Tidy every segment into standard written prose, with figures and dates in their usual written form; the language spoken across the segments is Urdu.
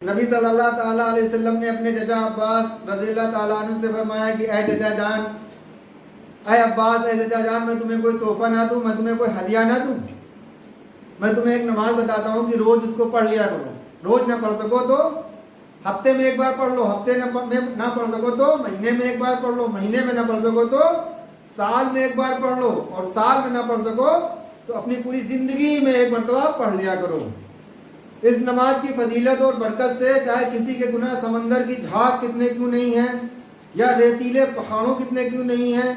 نبی صلی اللہ تعالیٰ علیہ وسلم نے اپنے چچا عباس رضی اللہ تعالیٰ عنہ سے فرمایا کہ اے چچا جان، اے عباس، اے چچا جان، میں تمہیں کوئی تحفہ نہ دوں، میں تمہیں کوئی ہدیہ نہ دوں، میں تمہیں ایک نماز بتاتا ہوں کہ روز اس کو پڑھ لیا کرو۔ روز نہ پڑھ سکو تو ہفتے میں ایک بار پڑھ لو، ہفتے میں نہ پڑھ سکو تو مہینے میں ایک بار پڑھ لو، مہینے میں نہ پڑھ سکو تو سال میں ایک بار پڑھ لو، اور سال میں نہ پڑھ سکو تو اپنی پوری زندگی میں ایک مرتبہ پڑھ لیا کرو۔ اس نماز کی فضیلت اور برکت سے چاہے کسی کے گناہ سمندر کی جھاگ کتنے کیوں نہیں ہیں، یا ریتیلے پہاڑوں کتنے کیوں نہیں ہیں،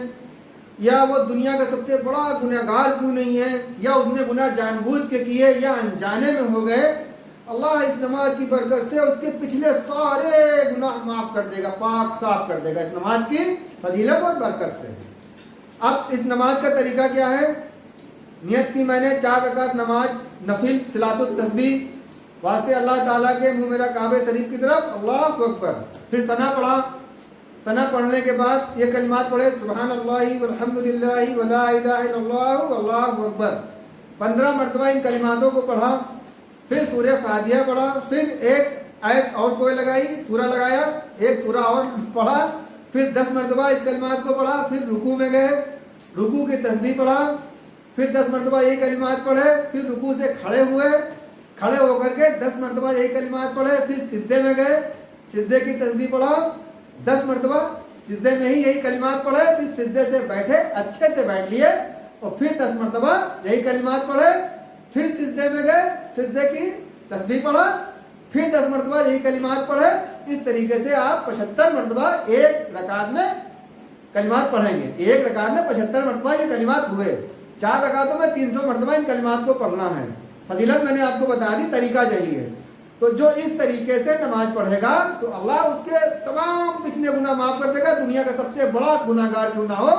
یا وہ دنیا کا سب سے بڑا گنہگار کیوں نہیں ہے، یا اس نے گناہ جان بوجھ کے کیے یا انجانے میں ہو گئے، اللہ اس نماز کی برکت سے اس کے پچھلے سارے گناہ معاف کر دے گا، پاک صاف کر دے گا اس نماز کی فضیلت اور برکت سے۔ اب اس نماز کا طریقہ کیا ہے؟ نیت کی میں نے 4 رکعت نماز نفل صلاۃ التسبیح، واسطے اللہ تعالیٰ کے منہ میرا کعبہ شریف کی طرف، اللہ اکبر، پھر ثنا پڑھا۔ ثنا پڑھنے کے بعد یہ کلمات پڑھے، سبحان اللہ والحمدللہ ولا الہ الا اللہ واللہ اکبر، 15 مرتبہ ان کلماتوں کو پڑھا۔ پھر سورہ فاتحہ پڑھا، پھر ایک آیت اور کوئی لگائی، سورہ لگایا، ایک سورہ اور پڑھا، پھر 10 مرتبہ اس کلمات کو پڑھا، پھر رکوع میں گئے، رکوع کی تسبیح پڑھا، پھر 10 مرتبہ یہ کلمات پڑھے، پھر رکوع سے کھڑے ہوئے، کھڑے ہو کر کے 10 مرتبہ یہی کلمات پڑھے، پھر سجدے میں گئے، سجدے کی تسبیح پڑھا 10 مرتبہ، سجدے میں ہی یہی کلمات پڑھے، پھر سجدے سے بیٹھے، اچھے سے بیٹھ لیے، اور پھر 10 مرتبہ یہی کلمات پڑھے، پھر سجدے میں گئے، سجدے کی تسبیح پڑھا، پھر 10 مرتبہ یہی کلمات پڑھے۔ اس طریقے سے آپ 75 مرتبہ ایک رکعت میں کلمات پڑھیں گے۔ ایک رکعت میں 75 مرتبہ یہ کلمات ہوئے، 4 رکعتوں میں 300 مرتبہ ان کلمات کو پڑھنا ہے۔ فضیلت میں نے آپ کو بتا دی، طریقہ یہی ہے۔ تو جو اس طریقے سے نماز پڑھے گا تو اللہ اس کے تمام پچھلے گناہ معاف کر دے گا، دنیا کا سب سے بڑا گناہگار کیوں نہ ہو،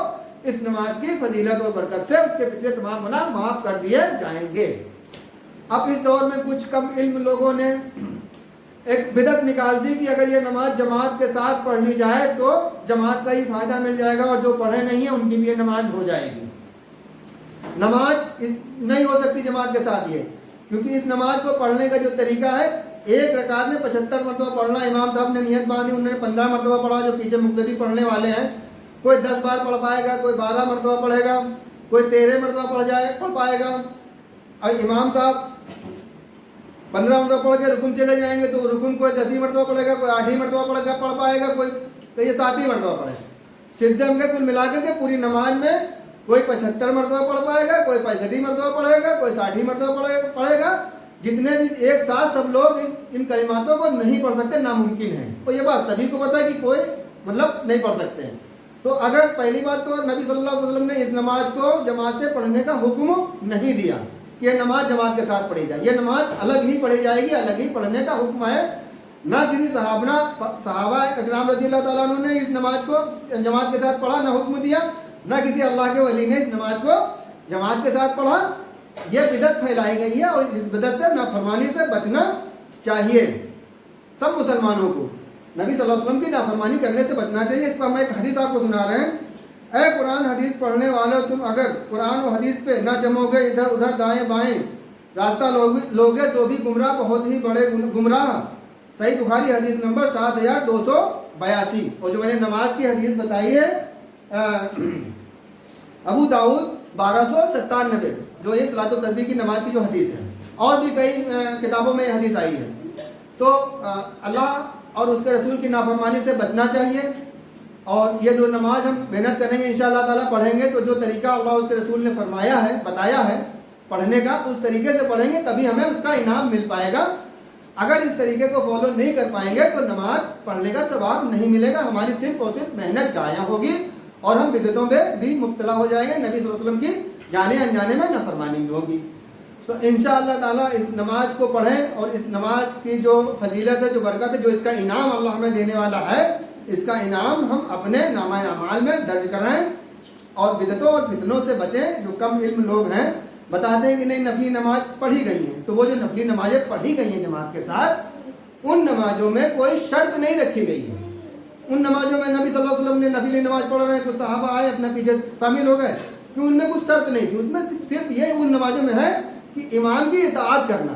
اس نماز کی فضیلت اور برکت سے اس کے پچھلے تمام گناہ معاف کر دیے جائیں گے۔ اب اس دور میں کچھ کم علم لوگوں نے ایک بدعت نکال دی کہ اگر یہ نماز جماعت کے ساتھ پڑھ لی جائے تو جماعت کا ہی فائدہ مل جائے گا، اور جو پڑھے نہیں ہیں ان کی بھی یہ نماز ہو جائے گی۔ نماز نہیں ہو سکتی جماعت کے ساتھ یہ، کیونکہ اس نماز کو پڑھنے کا جو طریقہ ہے، ایک رکعت میں 75 مرتبہ پڑھنا۔ امام صاحب نے نیت باندھی، انہوں نے 15 مرتبہ پڑھا، جو پیچھے مقتدی پڑھنے والے ہیں کوئی 10 بار پڑھ پائے گا، کوئی 12 مرتبہ پڑھے گا، کوئی 13 مرتبہ پڑھ پائے گا۔ اور امام صاحب 15 مرتبہ پڑھ کے رکن چلے جائیں گے تو رکن کوئی 10 مرتبہ پڑھے گا، کوئی 8 مرتبہ پڑھ پائے گا، کوئی 7 مرتبہ پڑھے گا۔ سجدے میں کل ملا کے پوری نماز میں کوئی 75 مرتبہ پڑھ پائے گا، کوئی 65 مرتبہ پڑھے گا، کوئی 60 مرتبہ پڑھے گا۔ جتنے بھی ایک ساتھ سب لوگ ان کلماتوں کو نہیں پڑھ سکتے، ناممکن ہے۔ اور یہ بات سبھی کو پتہ ہے کہ کوئی نہیں پڑھ سکتے ہیں۔ تو اگر پہلی بات تو نبی صلی اللہ علیہ وسلم نے اس نماز کو جماعت سے پڑھنے کا حکم نہیں دیا کہ یہ نماز جماعت کے ساتھ پڑھی جائے، یہ نماز الگ ہی پڑھی جائے گی، الگ ہی پڑھنے کا حکم ہے۔ نہ کسی صحابہ اکرام رضی اللہ تعالیٰ عنہ نے اس نماز کو جماعت کے ساتھ پڑھا، نہ حکم دیا، نہ کسی اللہ کے ولی نے اس نماز کو جماعت کے ساتھ پڑھا۔ یہ بدعت پھیلائی گئی ہے، اور اس بدعت سے نافرمانی سے بچنا چاہیے سب مسلمانوں کو۔ نبی صلی اللہ علیہ وسلم کی نافرمانی کرنے سے بچنا چاہیے۔ اس پر ہم ایک حدیث آپ کو سنا رہے ہیں۔ اے قرآن حدیث پڑھنے والوں، تم اگر قرآن و حدیث پہ نہ جمو گے، ادھر ادھر دائیں بائیں راستہ لوگے تو بھی گمراہ، بہت ہی بڑے گمراہ۔ صحیح بخاری حدیث نمبر 7282۔ اور جو میں نے نماز کی حدیث بتائی ہے ابو داؤد 1297، جو یہ صلاۃ التسبیح کی نماز کی جو حدیث ہے، اور بھی کئی کتابوں میں یہ حدیث آئی ہے۔ تو اللہ اور اس کے رسول کی نافرمانی سے بچنا چاہیے، اور یہ جو نماز ہم محنت کریں گے انشاءاللہ تعالیٰ، پڑھیں گے تو جو طریقہ اللہ اس کے رسول نے فرمایا ہے، بتایا ہے پڑھنے کا، اس طریقے سے پڑھیں گے تبھی ہمیں اس کا انعام مل پائے گا۔ اگر اس طریقے کو فالو نہیں کر پائیں گے تو نماز پڑھنے کا ثواب نہیں ملے گا، ہماری صرف اور صرف محنت ضائع ہوگی، اور ہم بدعتوں میں بھی مبتلا ہو جائیں گے، نبی صلی اللہ علیہ وسلم کی جانے انجانے میں نافرمانی بھی ہوگی۔ تو انشاءاللہ تعالیٰ اس نماز کو پڑھیں، اور اس نماز کی جو فضیلت ہے، جو برکت ہے، جو اس کا انعام اللہ ہمیں دینے والا ہے، اس کا انعام ہم اپنے نامہ اعمال میں درج کرائیں، اور بدعتوں اور فتنوں سے بچیں۔ جو کم علم لوگ ہیں بتاتے ہیں کہ نہیں نفلی نماز پڑھی گئی ہیں، تو وہ جو نفلی نمازیں پڑھی گئی ہیں جماعت کے ساتھ، ان نمازوں میں کوئی شرط نہیں رکھی گئی ہے۔ ان نمازوں میں نبی صلی اللہ علیہ وسلم نے نفلی نماز پڑھ رہے ہیں، کچھ صحابہ آئے اپنے پیچھے شامل ہو گئے، کہ ان میں کچھ شرط نہیں تھی، اس میں صرف یہ ان نمازوں میں ہے کہ امام کی اطاعت کرنا،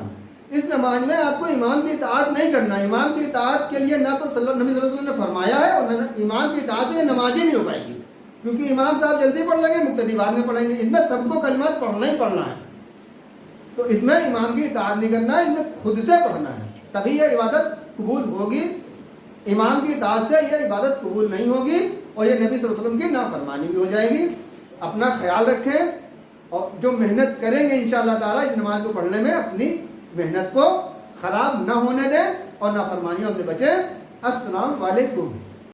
اس نماز میں آپ کو امام کی اطاعت نہیں کرنا. امام کی اطاعت کے لیے نہ تو نبی صلی اللہ علیہ وسلم نے فرمایا ہے، اور نہ امام کی اطاعت سے یہ نماز ہی نہیں ہو پائے گی، کیونکہ امام صاحب جلدی پڑھ لیں گے، مقتدی بعد میں پڑھیں گے. اس میں سب کو کلمات پڑھنا ہی پڑھنا ہے. تو اس میں امام کی اطاعت نہیں کرنا ہے، اس میں خود سے پڑھنا ہے، تبھی یہ عبادت قبول ہوگی. امام کی اطاعت سے یہ عبادت قبول نہیں ہوگی، اور یہ نبی صلی اللہ علیہ وسلم کی نافرمانی بھی ہو جائے گی. اپنا خیال رکھیں، اور جو محنت کریں گے انشاءاللہ تعالیٰ اس نماز کو پڑھنے میں، اپنی محنت کو خراب نہ ہونے دیں اور نافرمانیوں سے بچیں. السلام علیکم.